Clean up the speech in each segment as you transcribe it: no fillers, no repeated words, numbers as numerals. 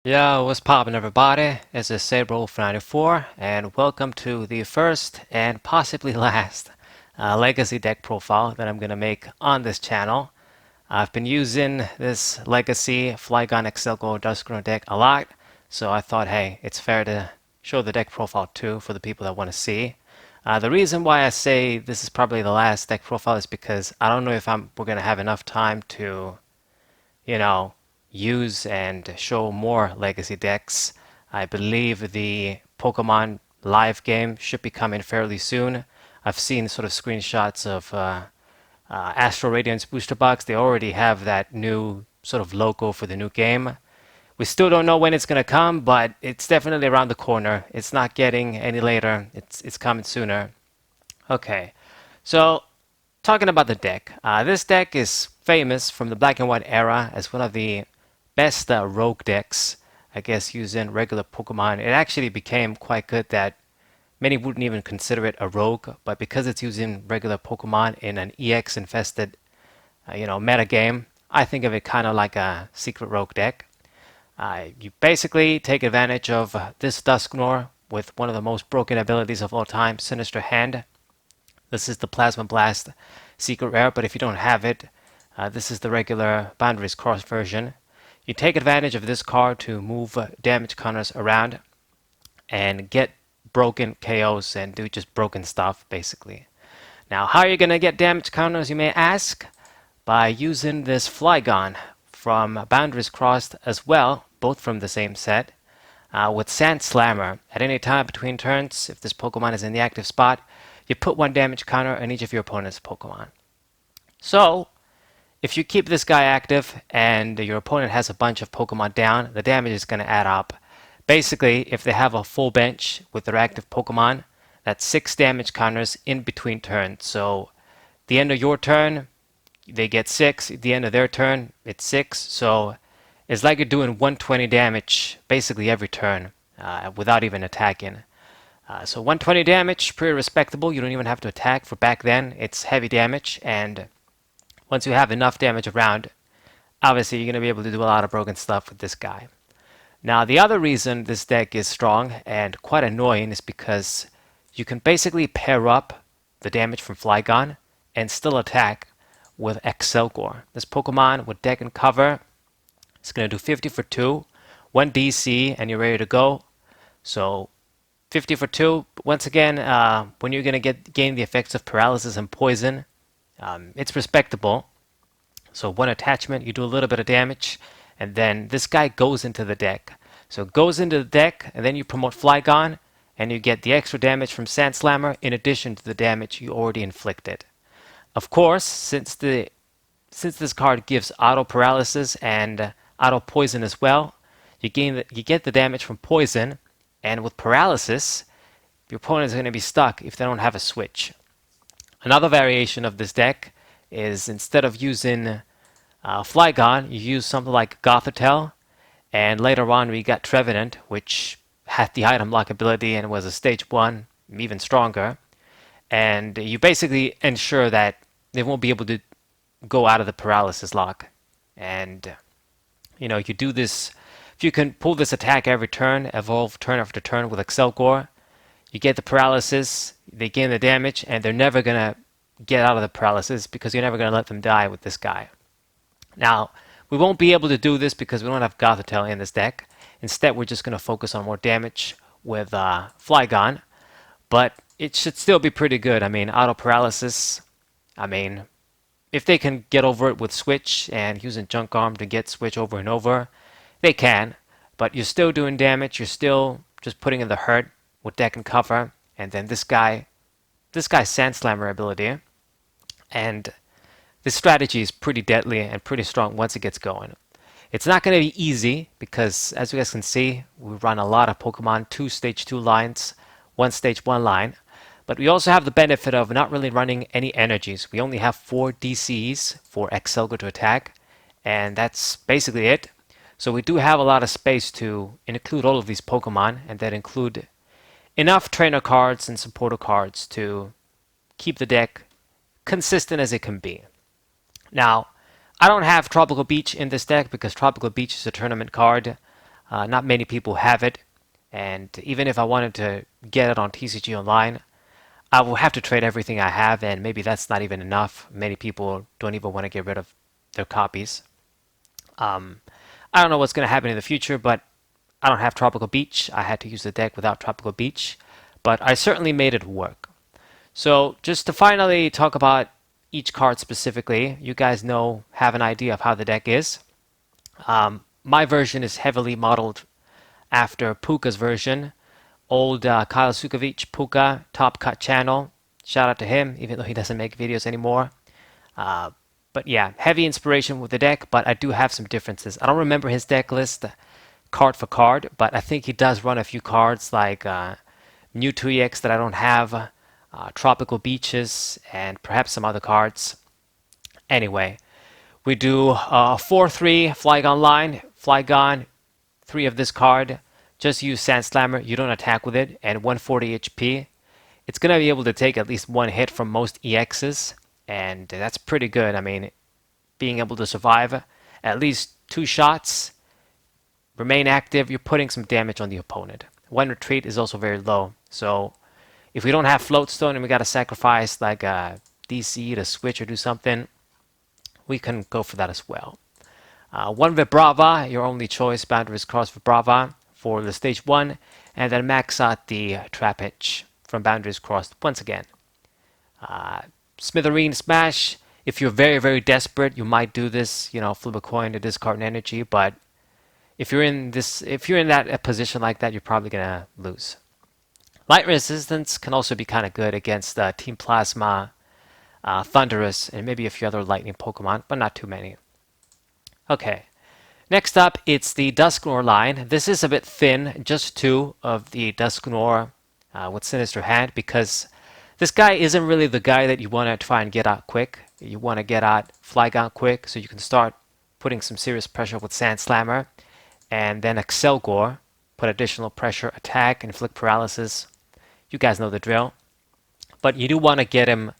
Yo, what's poppin' everybody? This is Sabrewolf94 and welcome to the first and possibly last legacy deck profile that I'm gonna make on this channel. I've been using this legacy Flygon Accelgor Dusknoir deck a lot, so I thought, hey, it's fair to show the deck profile too for the people that want to see. The reason why I say this is probably the last deck profile is because I don't know if we're gonna have enough time to you know, use and show more legacy decks. I believe the Pokemon live game should be coming fairly soon. I've seen sort of screenshots of Astral Radiance booster box. They already have that new sort of logo for the new game. We still don't know when it's gonna come, but it's definitely around the corner. It's not getting any later. It's coming sooner. Okay, so talking about the deck, this deck is famous from the Black and White era as one of the best rogue decks, I guess, using regular Pokemon. It actually became quite good that many wouldn't even consider it a rogue, but because it's using regular Pokemon in an EX infested, meta game, I think of it kind of like a secret rogue deck. You basically take advantage of this Dusknoir with one of the most broken abilities of all time, Sinister Hand. This is the Plasma Blast secret rare, but if you don't have it, this is the regular Boundaries Cross version. You take advantage of this card to move damage counters around and get broken KOs and do just broken stuff, basically. Now, how are you going to get damage counters, you may ask? By using this Flygon from Boundaries Crossed as well, both from the same set, with Sand Slammer. At any time between turns, if this Pokemon is in the active spot, you put one damage counter on each of your opponent's Pokemon. So, if you keep this guy active and your opponent has a bunch of Pokemon down, the damage is going to add up. Basically, if they have a full bench with their active Pokemon, that's 6 damage counters in between turns. So, the end of your turn, they get 6. At the end of their turn, it's 6. So, it's like you're doing 120 damage basically every turn without even attacking. So 120 damage, pretty respectable. You don't even have to attack. For back then, it's heavy damage, and once you have enough damage around, obviously you're going to be able to do a lot of broken stuff with this guy. Now, the other reason this deck is strong and quite annoying is because you can basically pair up the damage from Flygon and still attack with Accelgor. This Pokemon with deck and cover is going to do 50 for 2, 1 DC, and you're ready to go. So 50 for 2. Once again, when you're going to gain the effects of paralysis and poison, it's respectable. So one attachment, you do a little bit of damage, and then this guy goes into the deck. So it goes into the deck, and then you promote Flygon, and you get the extra damage from Sand Slammer in addition to the damage you already inflicted. Of course, since this card gives auto paralysis and auto poison as well, you get the damage from poison, and with paralysis, your opponent is going to be stuck if they don't have a switch. Another variation of this deck is instead of using Flygon, you use something like Gothitelle, and later on we got Trevenant, which had the item lock ability and was a stage 1, even stronger. And you basically ensure that they won't be able to go out of the paralysis lock. And you do this. If you can pull this attack every turn, evolve turn after turn with Accelgor, you get the paralysis, they gain the damage, and they're never going to get out of the paralysis because you're never going to let them die with this guy. Now, we won't be able to do this because we don't have Gothitelle in this deck. Instead, we're just going to focus on more damage with Flygon, but it should still be pretty good. I mean, auto paralysis, if they can get over it with Switch and using Junk Arm to get Switch over and over, they can, but you're still doing damage, you're still just putting in the hurt with deck and cover, and then this guy's Sand Slammer ability, and this strategy is pretty deadly and pretty strong once it gets going. It's not going to be easy because, as you guys can see, we run a lot of Pokemon, 2 stage 2 lines, 1 stage 1 line, but we also have the benefit of not really running any energies. We only have 4 DCs for Accelgor to attack, and that's basically it. So we do have a lot of space to include all of these Pokemon, and that include enough trainer cards and supporter cards to keep the deck consistent as it can be. Now, I don't have Tropical Beach in this deck because Tropical Beach is a tournament card. Not many people have it, and even if I wanted to get it on TCG Online, I will have to trade everything I have, and maybe that's not even enough. Many people don't even want to get rid of their copies. Um, I don't know what's going to happen in the future, but I don't have Tropical Beach. I had to use the deck without Tropical Beach, but I certainly made it work. So just to finally talk about each card specifically, you guys have an idea of how the deck is. My version is heavily modeled after Puka's version. Old Kyle Sukovic Puka Top Cut channel. Shout out to him, even though he doesn't make videos anymore. But yeah, heavy inspiration with the deck, but I do have some differences. I don't remember his deck list card for card, but I think he does run a few cards like Mewtwo EX that I don't have, Tropical Beaches, and perhaps some other cards. Anyway, we do 4-3 Flygon line. Flygon, 3 of this card. Just use Sand Slammer. You don't attack with it, and 140 HP. It's going to be able to take at least one hit from most EXs, and that's pretty good. I mean, being able to survive at least 2 shots, remain active, you're putting some damage on the opponent. 1 retreat is also very low, so if we don't have Floatstone and we got to sacrifice like a DC to switch or do something, we can go for that as well. 1 Vibrava, your only choice, Boundaries Cross Vibrava for the stage 1, and then max out the Trapinch from Boundaries Crossed once again. Smithereen Smash, if you're very, very desperate, you might do this, flip a coin to discard an energy, but if you're in that position like that, you're probably gonna lose. Light Resistance can also be kind of good against Team Plasma, Thundurus, and maybe a few other lightning Pokemon, but not too many. Okay, next up, it's the Dusknoir line. This is a bit thin, just 2 of the Dusknoir with Sinister Hand, because this guy isn't really the guy that you want to try and get out quick. You want to get out Flygon quick so you can start putting some serious pressure with Sand Slammer. And then Accelgor, put additional pressure, attack, inflict paralysis. You guys know the drill. But you do want to get him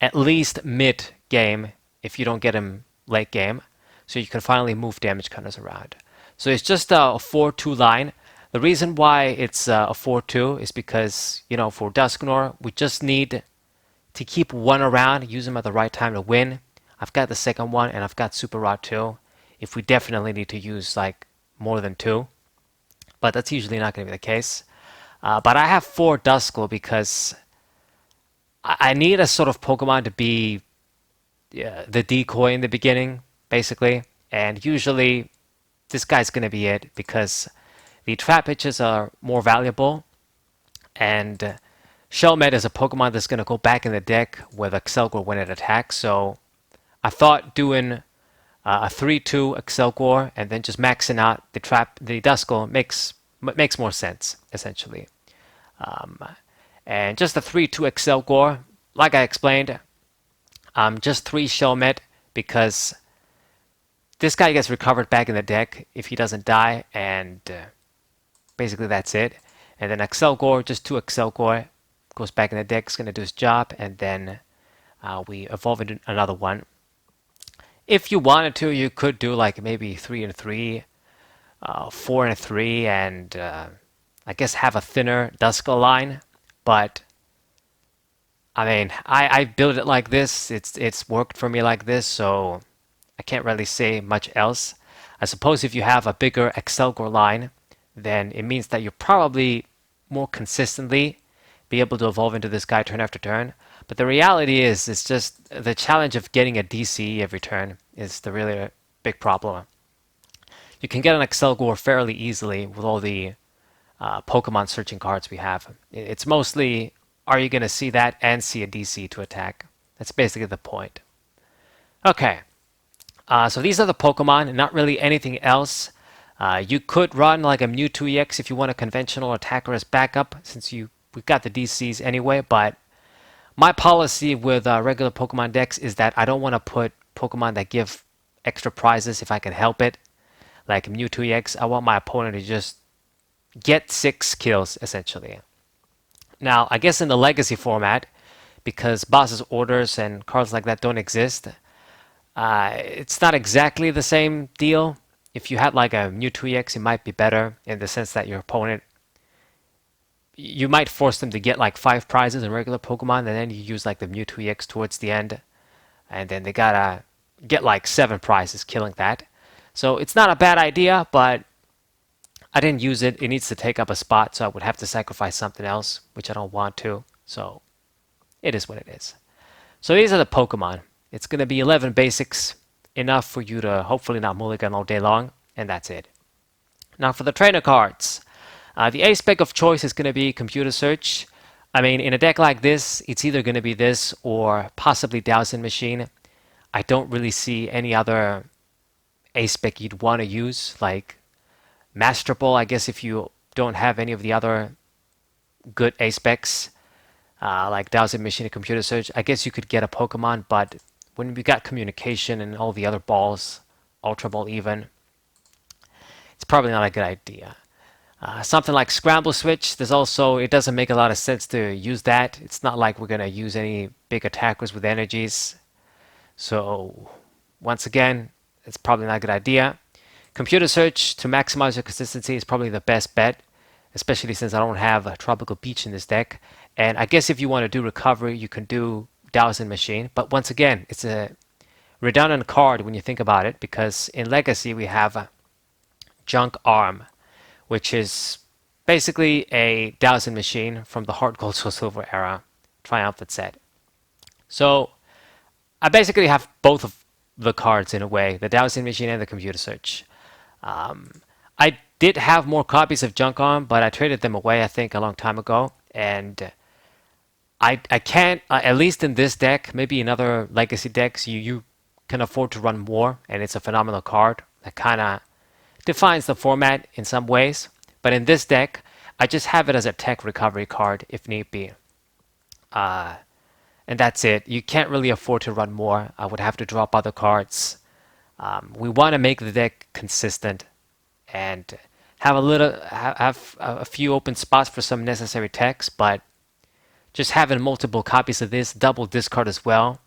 at least mid-game if you don't get him late game, so you can finally move damage counters around. So it's just a 4-2 line. The reason why it's a 4-2 is because, for Dusknoir, we just need to keep 1 around, use him at the right time to win. I've got the second one, and I've got Super Rod 2. If we definitely need to use, more than 2. But that's usually not going to be the case. But I have 4 Duskull because I need a sort of Pokemon to be the decoy in the beginning, basically. And usually, this guy's going to be it because the Trapinches are more valuable. And Shelmet is a Pokemon that's going to go back in the deck with Accelgor when it attacks. So I thought doing a 3-2 Accelgor and then just maxing out the Duskull makes more sense, essentially. And just a 3-2 Accelgor, like I explained, just 3 Shelmet because this guy gets recovered back in the deck if he doesn't die, and basically that's it. And then Accelgor, just 2 Accelgor, goes back in the deck, is going to do his job, and then we evolve into another one. If you wanted to, you could do maybe 3-3, 4-3, and I guess have a thinner Duskull line. But I mean, I built it like this. It's worked for me like this, so I can't really say much else. I suppose if you have a bigger Accelgor line, then it means that you'll probably more consistently be able to evolve into this guy turn after turn. But the reality is, it's just the challenge of getting a DC every turn is the really big problem. You can get an Accelgor fairly easily with all the Pokemon searching cards we have. It's mostly, are you going to see that and see a DC to attack? That's basically the point. Okay, so these are the Pokemon, not really anything else. You could run like a Mewtwo EX if you want a conventional attacker as backup, since we've got the DCs anyway, but my policy with regular Pokemon decks is that I don't want to put Pokemon that give extra prizes if I can help it. Like Mewtwo EX, I want my opponent to just get 6 kills, essentially. Now, I guess in the Legacy format, because Boss's Orders and cards like that don't exist, it's not exactly the same deal. if you had like a Mewtwo EX, it might be better in the sense that your opponent, you might force them to get like 5 prizes in regular Pokemon, and then you use like the Mewtwo EX towards the end, and then they gotta get like 7 prizes killing that. So it's not a bad idea, but I didn't use it. It needs to take up a spot, so I would have to sacrifice something else, which I don't want to. So it is what it is. So these are the Pokemon. It's going to be 11 basics, enough for you to hopefully not mulligan all day long, and that's it. Now for the trainer cards. The A spec of choice is going to be computer search. I mean, in a deck like this, it's either going to be this or possibly Dowsing Machine. I don't really see any other A spec you'd want to use, like Master Ball. I guess if you don't have any of the other good A specs, like Dowsing Machine and Computer Search, I guess you could get a Pokemon, but when we got Communication and all the other balls, Ultra Ball even, it's probably not a good idea. Something like Scramble Switch, it doesn't make a lot of sense to use that. It's not like we're going to use any big attackers with energies. So, once again, it's probably not a good idea. Computer Search to maximize your consistency is probably the best bet, especially since I don't have a Tropical Beach in this deck. And I guess if you want to do Recovery, you can do Dowsing Machine. But once again, it's a redundant card when you think about it, because in Legacy we have Junk Arm, which is basically a Dowsing Machine from the Heart Gold Soul Silver era Triumphant set. So I basically have both of the cards in a way, the Dowsing Machine and the Computer Search. I did have more copies of Junk Arm, but I traded them away, I think, a long time ago. And I can't, at least in this deck, maybe in other Legacy decks, you can afford to run more, and it's a phenomenal card that kind of defines the format in some ways. But in this deck, I just have it as a tech recovery card if need be. And that's it. You can't really afford to run more. I would have to drop other cards. We want to make the deck consistent and have a few open spots for some necessary techs, but just having multiple copies of this, double discard as well,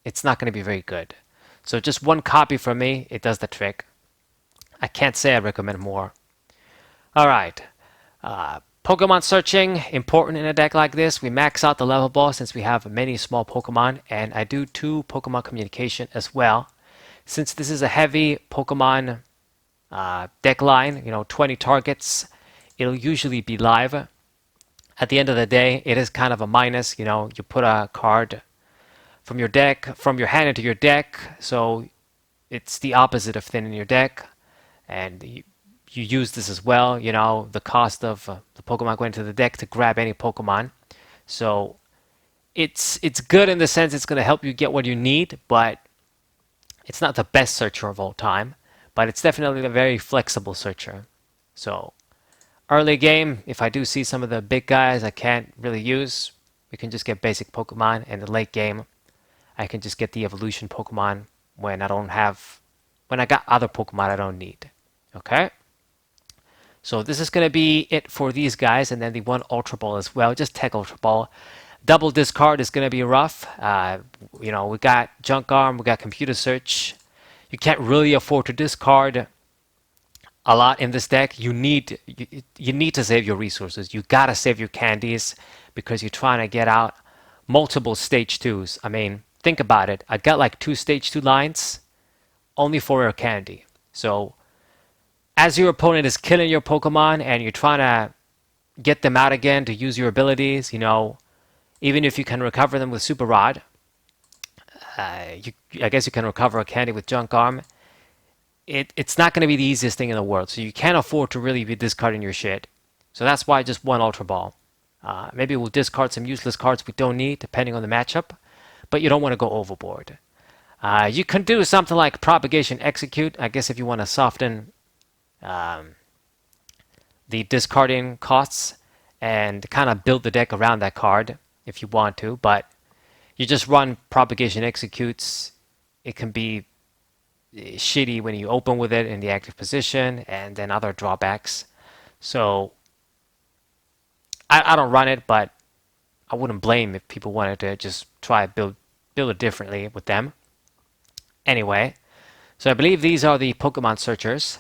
it's not going to be very good. So just one copy from me, it does the trick. I can't say I recommend more. Alright, Pokemon searching, important in a deck like this. We max out the level ball since we have many small Pokemon, and I do 2 Pokemon communication as well. Since this is a heavy Pokemon deck line, 20 targets, it'll usually be live. At the end of the day, it is kind of a minus. You put a card from your hand into your deck, so it's the opposite of thin in your deck, and you use this as well. The cost of the Pokemon going to the deck to grab any Pokemon. So it's good in the sense it's going to help you get what you need, but it's not the best searcher of all time. But it's definitely a very flexible searcher. So early game, if I do see some of the big guys I can't really use, we can just get basic Pokemon. And the late game, I can just get the evolution Pokemon when I got other Pokemon I don't need. Okay? So this is going to be it for these guys, and then the one Ultra Ball as well, just Tech Ultra Ball. Double discard is going to be rough. We got Junk Arm, we got Computer Search. You can't really afford to discard a lot in this deck. You need to save your resources. You gotta save your candies because you're trying to get out multiple stage 2s. I mean, think about it. I got like 2 stage 2 lines only for rare candy. So as your opponent is killing your Pokemon and you're trying to get them out again to use your abilities, even if you can recover them with Super Rod, I guess you can recover a candy with Junk Arm. It's not going to be the easiest thing in the world, so you can't afford to really be discarding your shit. So that's why just one Ultra Ball. Maybe we'll discard some useless cards we don't need, depending on the matchup, but you don't want to go overboard. You can do something like Propagation Execute, I guess if you want to soften the discarding costs and kind of build the deck around that card if you want to, but you just run Propagation Executes. It can be shitty when you open with it in the active position, and then other drawbacks. So I don't run it, but I wouldn't blame if people wanted to just try build it differently with them. Anyway, so I believe these are the Pokemon searchers.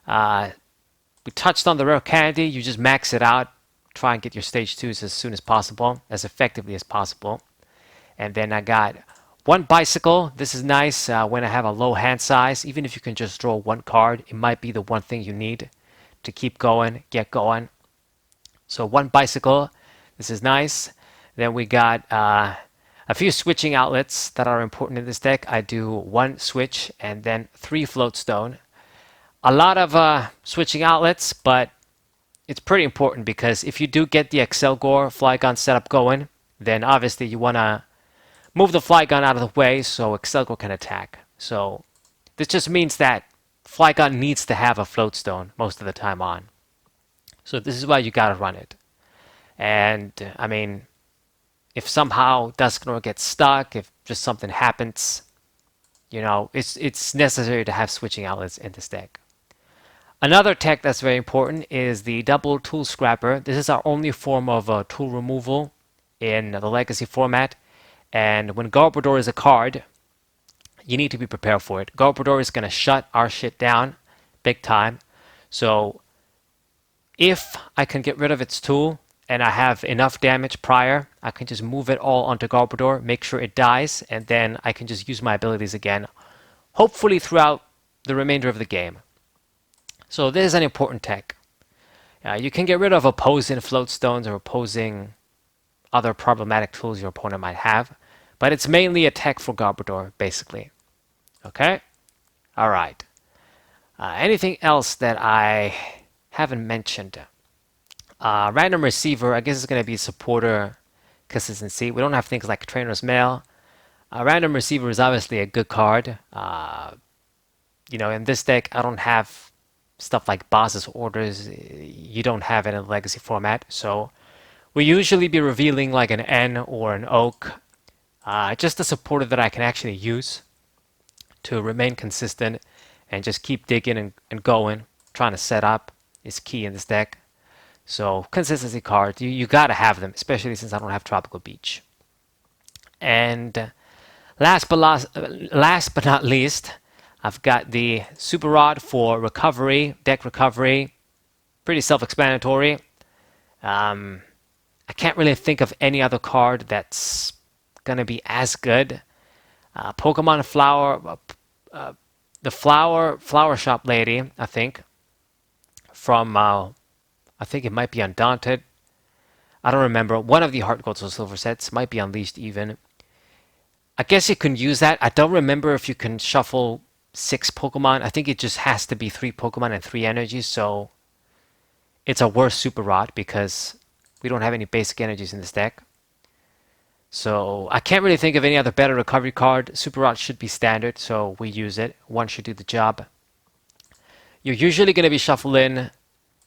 We touched on the rare candy. You just max it out. Try and get your stage 2s as soon as possible, as effectively as possible. And then I got one bicycle. This is nice when I have a low hand size. Even if you can just draw one card, it might be the one thing you need to keep going, get going. So one bicycle. This is nice. Then we got a few switching outlets that are important in this deck. I do one switch and then 3 floatstone. A lot of switching outlets, but it's pretty important because if you do get the Accelgor Flygon setup going, then obviously you want to move the Flygon out of the way so Accelgor can attack. So this just means that Flygon needs to have a floatstone most of the time on. So this is why you gotta run it. And I mean, if somehow Dusknoir gets stuck, if just something happens, you know, it's necessary to have switching outlets in this deck. Another tech that's very important is the double tool scrapper. This is our only form of tool removal in the legacy format. And when Garbodor is a card, you need to be prepared for it. Garbodor is going to shut our shit down big time. So if I can get rid of its tool and I have enough damage prior, I can just move it all onto Garbodor, make sure it dies, and then I can just use my abilities again, hopefully throughout the remainder of the game. So this is an important tech. You can get rid of opposing floatstones or opposing other problematic tools your opponent might have, but it's mainly a tech for Garbodor, basically. Okay? Alright. Anything else that I haven't mentioned? Random receiver, I guess it's going to be supporter consistency. We don't have things like Trainer's Mail. Random receiver is obviously a good card. You know, in this deck, I don't have stuff like bosses orders. You don't have it in the legacy format, so we usually be revealing like an N or an Oak, just a supporter that I can actually use to remain consistent and just keep digging and going. Trying to set up is key in this deck. So consistency cards, you gotta have them, especially since I don't have Tropical Beach. And last but not least, I've got the Super Rod for recovery, deck recovery. Pretty self-explanatory. I can't really think of any other card that's gonna be as good. Pokemon Flower, the Flower Shop Lady, I think, from I think it might be Undaunted. I don't remember. One of the Heart Gold or Silver sets might be Unleashed even. I guess you can use that. I don't remember if you can shuffle 6 Pokemon. I think it just has to be 3 Pokemon and 3 energies, so it's a worse Super Rod because we don't have any basic energies in this deck. So I can't really think of any other better recovery card. Super Rod should be standard, so we use it. One should do the job. You're usually going to be shuffling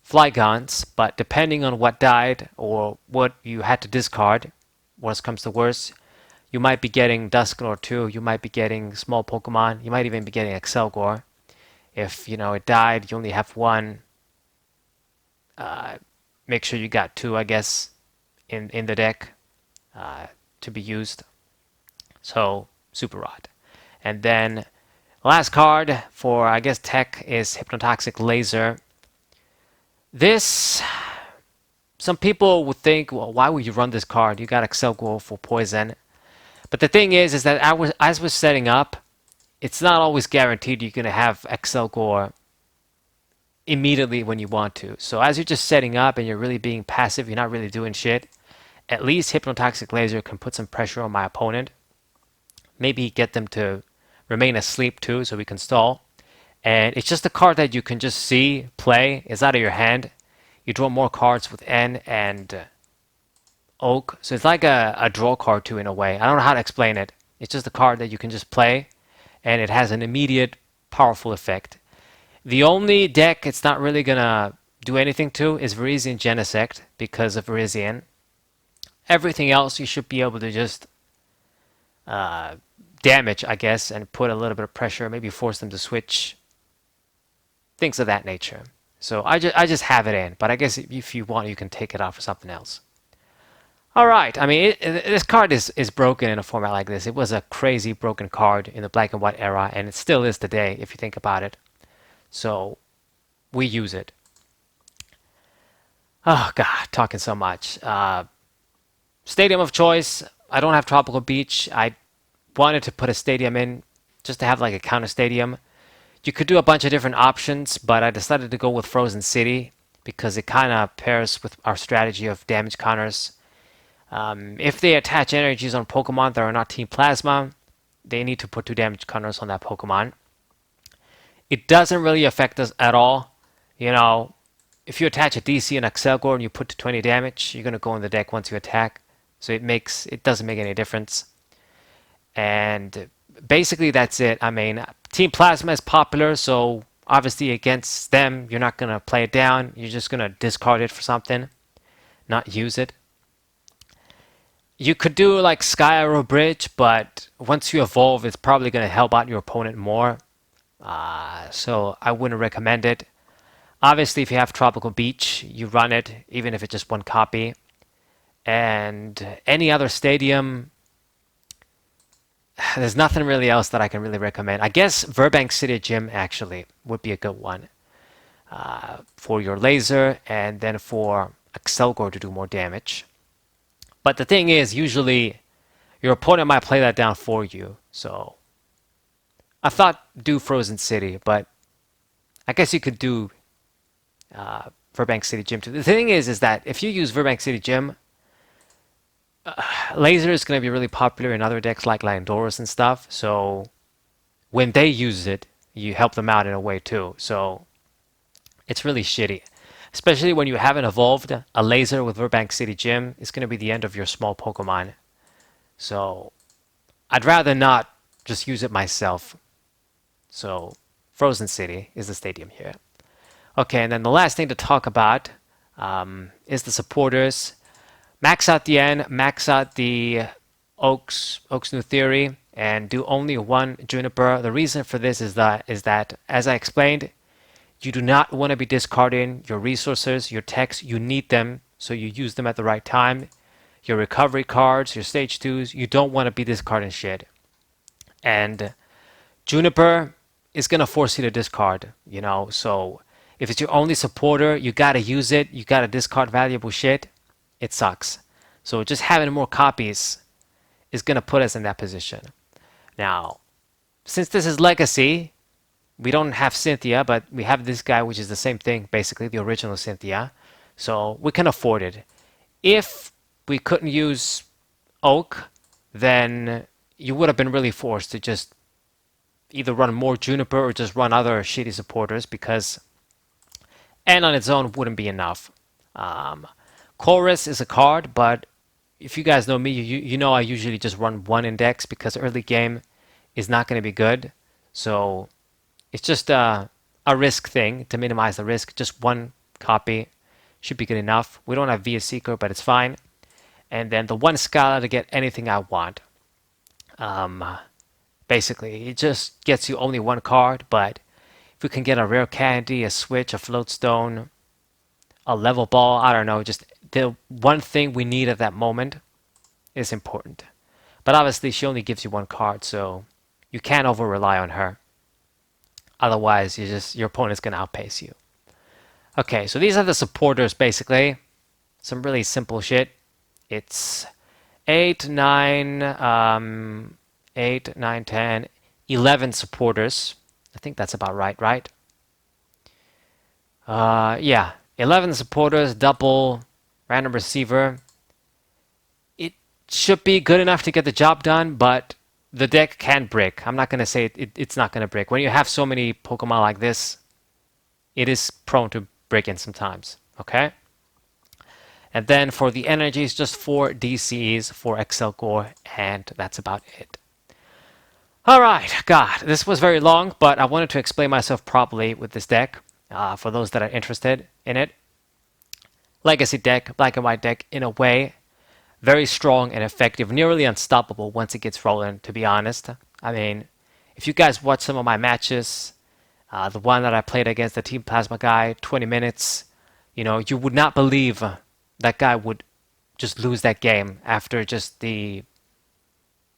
Flygons, but depending on what died or what you had to discard, worst comes to worst, you might be getting Dusknoir too. You might be getting small Pokemon. You might even be getting Accelgor. If you know it died, you only have one. Make sure you got 2, I guess, in the deck to be used. So Super Rod, and then last card for I guess tech is Hypnotoxic Laser. This, some people would think, well, why would you run this card? You got Accelgor for poison. But the thing is that as we're setting up, it's not always guaranteed you're going to have Accelgor immediately when you want to. So as you're just setting up and you're really being passive, you're not really doing shit, at least Hypnotoxic Laser can put some pressure on my opponent. Maybe get them to remain asleep too so we can stall. And it's just a card that you can just see, play. It's out of your hand. You draw more cards with N and Oak. So it's like a draw card too in a way. I don't know how to explain it. It's just a card that you can just play. And it has an immediate powerful effect. The only deck it's not really going to do anything to is Virizion Genesect because of Virizion. Everything else you should be able to just damage, I guess, and put a little bit of pressure. Maybe force them to switch. Things of that nature. So I just have it in, but I guess if you want, you can take it out for something else. All right. I mean, this card is broken in a format like this. It was a crazy broken card in the black and white era, and it still is today if you think about it. So we use it. Oh god, talking so much. Stadium of choice. I don't have Tropical Beach. I wanted to put a stadium in just to have like a counter stadium. You could do a bunch of different options, but I decided to go with Frozen City because it kind of pairs with our strategy of damage counters. If they attach energies on Pokemon that are not Team Plasma, they need to put 2 damage counters on that Pokemon. It doesn't really affect us at all. You know, if you attach a DC and Accelgor and you put to 20 damage, you're gonna go in the deck once you attack. So it doesn't make any difference. And basically that's it. I mean, Team Plasma is popular, so obviously against them, you're not gonna play it down. You're just gonna discard it for something, not use it. You could do like Sky Arrow Bridge, but once you evolve, it's probably gonna help out your opponent more. So I wouldn't recommend it. Obviously, if you have Tropical Beach, you run it, even if it's just 1 copy. And any other stadium, there's nothing really else that I can really recommend. I guess Burbank City Gym actually would be a good one for your laser and then for Accelgor to do more damage. But the thing is, usually your opponent might play that down for you. So I thought do Frozen City, but I guess you could do Burbank City Gym too. The thing is that if you use Burbank City Gym, Laser is going to be really popular in other decks like Landoros and stuff. So when they use it, you help them out in a way too. So it's really shitty. Especially when you haven't evolved, a Laser with Burbank City Gym is going to be the end of your small Pokemon. So I'd rather not just use it myself. So Frozen City is the stadium here. Okay, and then the last thing to talk about is the supporters. Max out the N, max out the Oak's New Theory, and do only 1 Juniper. The reason for this is that, as I explained, you do not want to be discarding your resources, your techs. You need them, so you use them at the right time. Your recovery cards, your stage 2s, you don't want to be discarding shit. And Juniper is going to force you to discard, you know, so if it's your only supporter, you got to use it. You got to discard valuable shit. It sucks. So just having more copies is going to put us in that position. Now, since this is Legacy, we don't have Cynthia, but we have this guy, which is the same thing, basically, the original Cynthia. So we can afford it. If we couldn't use Oak, then you would have been really forced to just either run more Juniper or just run other shitty supporters because N on its own wouldn't be enough. Chorus is a card, but if you guys know me, you know I usually just run 1 index because early game is not going to be good. So it's just a risk thing to minimize the risk. Just 1 copy should be good enough. We don't have Via Seeker, but it's fine. And then the 1 Scala to get anything I want. Basically, it just gets you only 1 card, but if we can get a rare candy, a switch, a floatstone, a level ball, I don't know, just the one thing we need at that moment is important. But obviously she only gives you 1 card, so you can't over rely on her. Otherwise your opponent's gonna outpace you. Okay, so these are the supporters basically. Some really simple shit. It's 8, 9, 8, 9, 10, 11 supporters. I think that's about right? Yeah, 11 supporters, double random receiver. It should be good enough to get the job done, but the deck can break. I'm not going to say it's not going to break. When you have so many Pokemon like this, it is prone to break-in sometimes, okay? And then for the energies, just 4 DCs for Accelgor, and that's about it. Alright, God, this was very long, but I wanted to explain myself properly with this deck for those that are interested in it. Legacy deck, black and white deck, in a way, very strong and effective, nearly unstoppable once it gets rolling, to be honest. I mean, if you guys watch some of my matches, the one that I played against the Team Plasma guy, 20 minutes, you know, you would not believe that guy would just lose that game after just the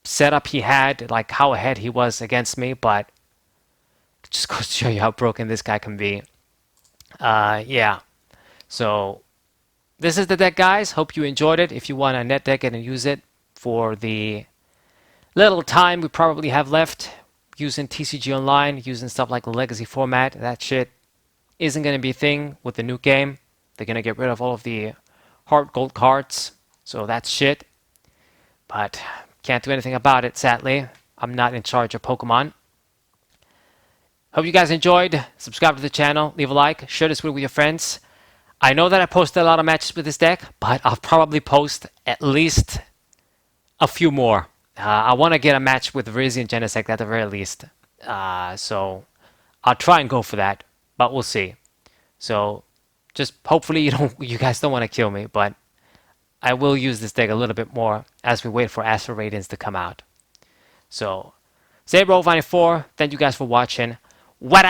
setup he had, like how ahead he was against me, but it just goes to show you how broken this guy can be. Yeah. So this is the deck, guys. Hope you enjoyed it. If you want to net deck it and use it for the little time we probably have left using TCG Online, using stuff like the Legacy format, that shit isn't going to be a thing with the new game. They're going to get rid of all of the hard gold cards. So that's shit. But can't do anything about it, sadly. I'm not in charge of Pokemon. Hope you guys enjoyed. Subscribe to the channel, leave a like, share this with your friends. I know that I posted a lot of matches with this deck, but I'll probably post at least a few more. I want to get a match with Rizzy and Genesect at the very least. So I'll try and go for that, but we'll see. So just hopefully you guys don't want to kill me, but I will use this deck a little bit more as we wait for Astral Radiance to come out. So, Sabro94, thank you guys for watching. What